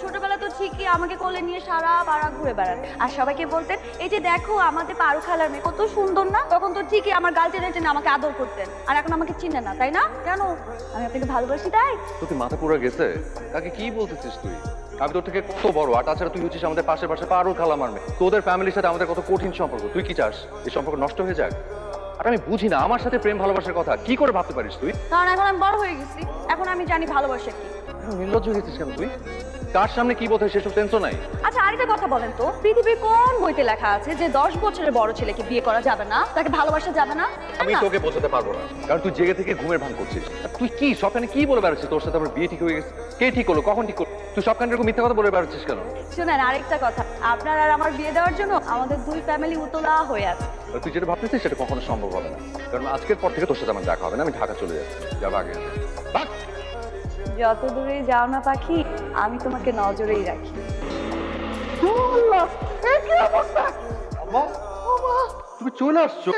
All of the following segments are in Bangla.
ছোটবেলা তো ঠিকই আমাকে কোলে নিয়ে সারা পাড়া ঘুরে বেড়ান আর সবাইকে বলতেন এই যে দেখো আমাদের পারু খালার মেয়ে কত সুন্দর না। তখন তো ঠিকই আমার গাল টেনে টেনে আমাকে আদর করতেন, আর এখন আমাকে চিনে না, তাই না? কেন? আমি আপনাকে ভালোবাসি তাই? তুই মাথা পুরো গেছে? কাকে কি বলতেছিস তুই? আমি তোর থেকে কত বড়, আর তাছাড়া তুই হচ্ছিস আমাদের পাশে পাশে পারুর খালা মারবে। তোদের ফ্যামিলির সাথে আমাদের কত কঠিন সম্পর্ক, তুই কি চাস এই সম্পর্ক নষ্ট হয়ে যাক? আর আমি বুঝি না আমার সাথে প্রেম ভালোবাসার কথা কি করে ভাবতে পারিস তুই? কারণ এখন আমি বড় হয়ে গেছি, এখন আমি জানি ভালোবাসা কি। নির্লজ্জ হয়েছিস কেন তুই? কার সামনে কি বলতে সেসব সেন্সও নাই। আচ্ছা আরেকটা কথা বলেন তো, পৃথিবীর কোন বইতে লেখা আছে যে 10 বছরের বড় ছেলেকে বিয়ে করা যাবে না, তাকে ভালোবাসা যাবে না? আমি তোকে বোঝাতে পারবো না, কারণ তুই জেগে থেকে ঘুমের ভান করছিস। আর তুই কি সবখানে কি বলে বেড়াচ্ছিস? তোর সাথে আমার বিয়ে ঠিক হয়ে গেছে, কে ঠিক করলো, কখন ঠিক করলো? তুই সবখানে এরকম মিথ্যা কথা বলে বেড়াচ্ছিস কেন? শুনেন আরেকটা কথা, আপনার আর আমার বিয়ে দেওয়ার জন্য আমাদের দুই ফ্যামিলি উতলা হয়ে আছে। আর তুই যেটা ভাবতেছিস সেটা কখনো সম্ভব হবে না, কারণ আজকের পর থেকে তোর সাথে আমার দেখা হবে না। আমি ঢাকা চলে যাচ্ছি, যাবো আগে। বাস। যত দূরে যাও না পাখি, আমি তোমাকে নজরেই রাখি। তুমি চলে আসছো?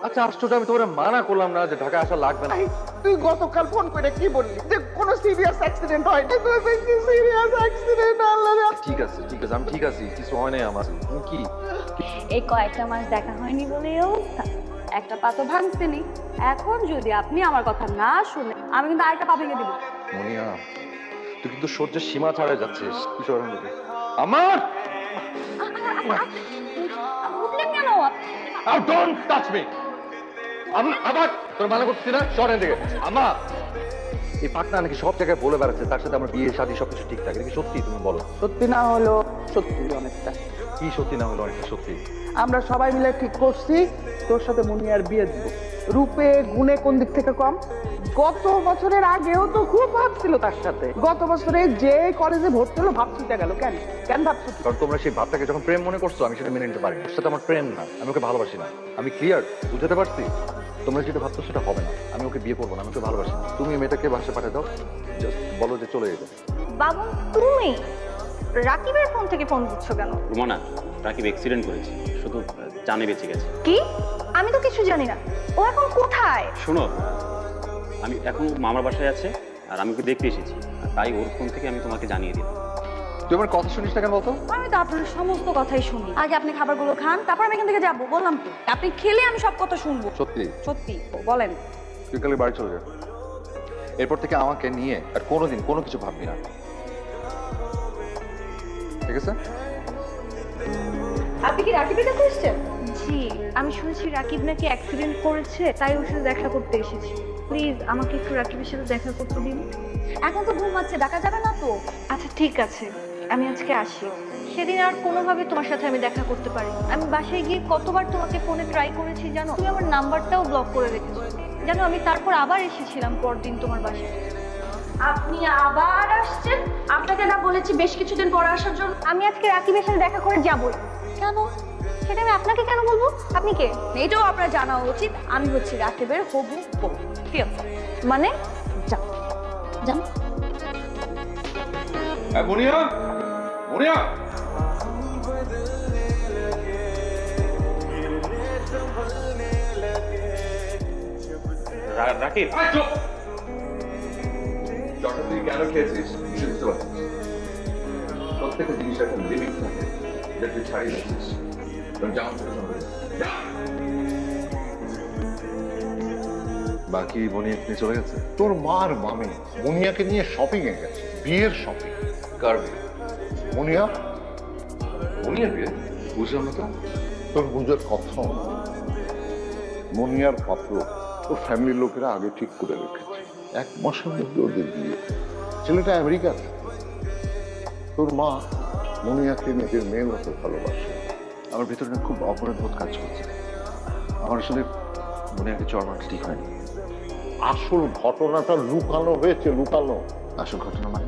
আচ্ছা আশ্চর্য, আমি তোমার মানা করলাম না যে ঢাকা আসা লাগবে না? তুই গতকাল ফোন করে কি বললি যে কোনো সিরিয়াস অ্যাক্সিডেন্ট হয়নি? তুই বেশি সিরিয়াস অ্যাক্সিডেন্ট আল্লাহ রে। ঠিক আছে ঠিক আছে, আমি ঠিক আছি, কিছু হয় নাই আমার। তুমি কি এই কয়েকটা মাস দেখা হয়নি বলে এই অবস্থা, একটা পা তো ভাঙছেনি। এখন যদি আপনি আমার কথা না শুনে, আমি কিন্তু আরেকটা পা ভেঙে দিব। মনিয়া, তুই কিন্তু সহ্যের সীমা ছাড়াই যাচ্ছিস। কিছু হবে না তোকে। আমার উঠলেন কেন? Don't touch me. আবার তোর মানা করছিস না, সরেন থেকে। আমা, এই পাকনা নাকি সব জায়গায় বলে বেড়াচ্ছে তার সাথে আমার বিয়ে শাদী সবকিছু ঠিকঠাক। এটা কি সত্যি? তুমি বলো। সত্যি না হলো সত্যি অনেকটা। কি সত্যি না হলো অনেকটা সত্যি? আমরা সবাই মিলে ঠিক করছি তোর সাথে মুনিয়ার বিয়ে দিব। রূপে গুণে কোন দিক থেকে কম? গত বছরের আগেও তো খুব ভাবছিল তার সাথে। গত বছরে যে কলেজে ভর্তি হলো ভাবছিটা গেল কেন? কেন ভাবছি? কারণ তোমরা সেই ভাবটাকে যখন প্রেম মনে করছো, আমি সেটা মেনে নিতে পারি। ওর সাথে আমার প্রেম না, আমি ওকে ভালোবাসি না। আমি ক্লিয়ার বুঝাতে পারছি? তোমরা যেটা ভাবছো সেটা হবে না। আমি ওকে বিয়ে করবো না, আমি ওকে ভালোবাসি না। তুমি মেয়েটাকে বাসা পাঠিয়ে দাও, জাস্ট বলো যে চলে যেতে। বাবু তুমি রাকিবের ফোন থেকে ফোন দিচ্ছ কেন? রুমানা, রাকিব অ্যাক্সিডেন্ট করেছে, শুধু জানে বেঁচে গেছে। কি? আমি তো কিছু জানি না। ও এখন কোথায়? শোনো, আমি এখন মামার বাসায় আছে আর আমি ওকে দেখতে এসেছি, আর তাই ওর ফোন থেকে আমি তোমাকে জানিয়ে দিলাম। তুই আমার কথা শুনিস না কেন বলতো? আমি তো আপনার সমস্ত কথাই শুনি। আগে আপনি খাবারগুলো খান, তারপর আমি এখান থেকে যাবো। বললাম তো, আপনি খেলে আমি সব কথা শুনবো। সত্যি? সত্যি বলেন। তুই কালকে বাড়ি চলে যা। এরপর থেকে আমাকে নিয়ে আর কোনোদিন কোনো কিছু ভাববি না, ঠিক আছে? আপনি কি রাকিবের কাছে এসেছেন? জি, আমি শুনেছি রাকিব নাকি অ্যাক্সিডেন্ট করেছে, তাই ওর সাথে দেখা করতে এসেছি। প্লিজ আমাকে একটু রাকিবের সাথে দেখা করতে দিন। এখন তো ঘুমাচ্ছে, ডাকা যাবে না তো? আচ্ছা ঠিক আছে, আমি আজকে আসি। সেদিন আর কোনোভাবে তোমার সাথে আমি দেখা করতে পারি। আমি বাসায় গিয়ে কতবার তোমাকে ফোনে ট্রাই করেছি জানো? তুমি আমার নাম্বারটাও ব্লক করে রেখেছো জানো। আমি তারপর আবার এসেছিলাম পরদিন তোমার বাসায়। আপনি আবার আসছেন? আপনাকে না বলেছি বেশ কিছুদিন পর আসার জন্য? আমি আজকে রাকিবের সাথে দেখা করে যাবই। কেন? সেটা আমি আপনাকে কেন বলবো? আপনি কে? এটাও আপনার জানা উচিত। আমি হচ্ছি রাকিবের হবু বউ। ঠিক আছে? মানে যান যান। মুনিয়া, মুনিয়া, রাকিব, যখন তুই কেন খেয়েছিস বুঝতে পারছিস? প্রত্যেকটা জিনিসের একটা লিমিট থাকে, যেটা তুই ছাড়িয়ে যাচ্ছিস। বাকি বনি এখানে চলে গেছে। তোর মার মামি মুনিয়াকে নিয়ে শপিং এ গেছে, বিয়ের শপিং। কার বিয়ে? মুনিয়া, বনিয়ার বিয়ে? বুঝলাম না তো। তোর বুঝার কথা, মুনিয়ার পাত্র ওর ফ্যামিলির লোকেরা আগে ঠিক করে রেখেছে, 1 মাসের মধ্যে ওদের বিয়ে। ছেলেটা আমেরিকাতে। তোর মা মুনিয়াকে নিজের মেয়ের মতো ভালোবাসে। আমার ভিতরে না খুব অপরাধ বোধ কাজ করছে। আমার আসলে বনিয়াকে চড়মাটা ঠিক হয়নি। আসল ঘটনাটা লুকানো হয়েছে, লুকানো। আসল ঘটনা মানে?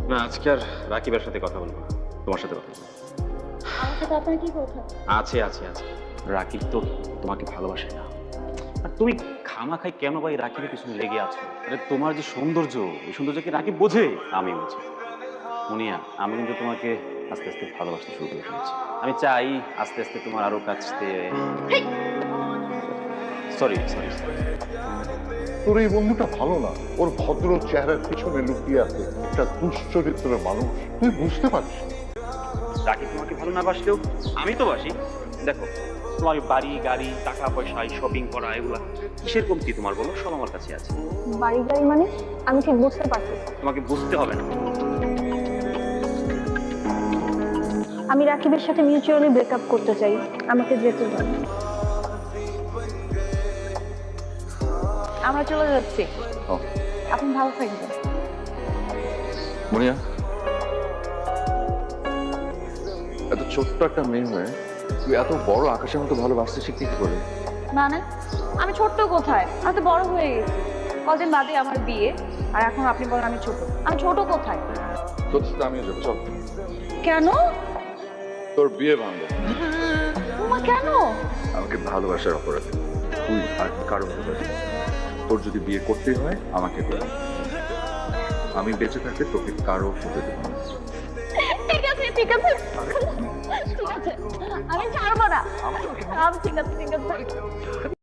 না আজকে আর রাকিবের সাথে কথা বলবো না, তোমার সাথে কথা বলবো। আমার সাথে আপনার কি কথা? আছে আছে আছে, রাকিব তো তোমাকে ভালোবাসে না। আর তুমি খামাখাই কেন ভাই রাকিবের পিছনে লেগে আছো? আরে তোমার যে সৌন্দর্য, এই সৌন্দর্য কি রাকিব বোঝে? আমি বুঝি। মুনিয়া, আমি কিন্তু তোমাকে আস্তে আস্তে ভালোবাসতে শুরু করে ফেলেছি। আমি চাই আস্তে আস্তে তোমার আরো কাছে। Sorry sorry sorry. তোর এই বন্ধুটা ভালো না, ওর ভদ্র চেহারার পিছনে লুকিয়ে আছে একটা দুশ্চরিত্রের মানুষ, তুই বুঝতে পারছিস? রাকিব তোমাকে ভালো না বাসলেও আমি তো বাসি। দেখো, তোমার বাড়ি গাড়ি টাকা পয়সা শপিং করা এগুলা কিসের কমতি তোমার বলো? সব আমার কাছে আছে। বাড়ি গাড়ি মানে আমি ঠিক বুঝতে পারছি না। তোমাকে বুঝতে হবে না। আমি রাকিবের সাথে মিউচুয়ালি ব্রেকআপ করতে চাই, আমাকে যেতে দাও। আমরা চলে যাচ্ছি, ও, আপনি ভালো থাকবেন। মুনিয়া, এত ছোট্ট একটা মেয়ে হয়ে তুই এত বড় আকাশের মতো ভালোবাসতে শিখতে কি করে? মানে আমি ছোট্ট কোথায়? আমি তো বড় হয়ে গেছি। কদিন বাদে আমার বিয়ে, আর এখন আপনি বলেন আমি ছোট। আমি ছোট কোথায়? তোর সাথে আমিও যাবো, চল। কেন? তোর বিয়ে ভাঙবো। তোমা কেন? আমাকে ভালোবাসার অপরাধে তুই আর কারো হতে পারবি না। তোর যদি বিয়ে করতেই হয় আমাকে করে। আমি বেঁচে থাকতে তোকে কারো হতে দেবো না। ঠিক আছে ঠিক আছে ঠিক আছে, আমি ছাড়বো না। ঠিক আছে ঠিক আছে।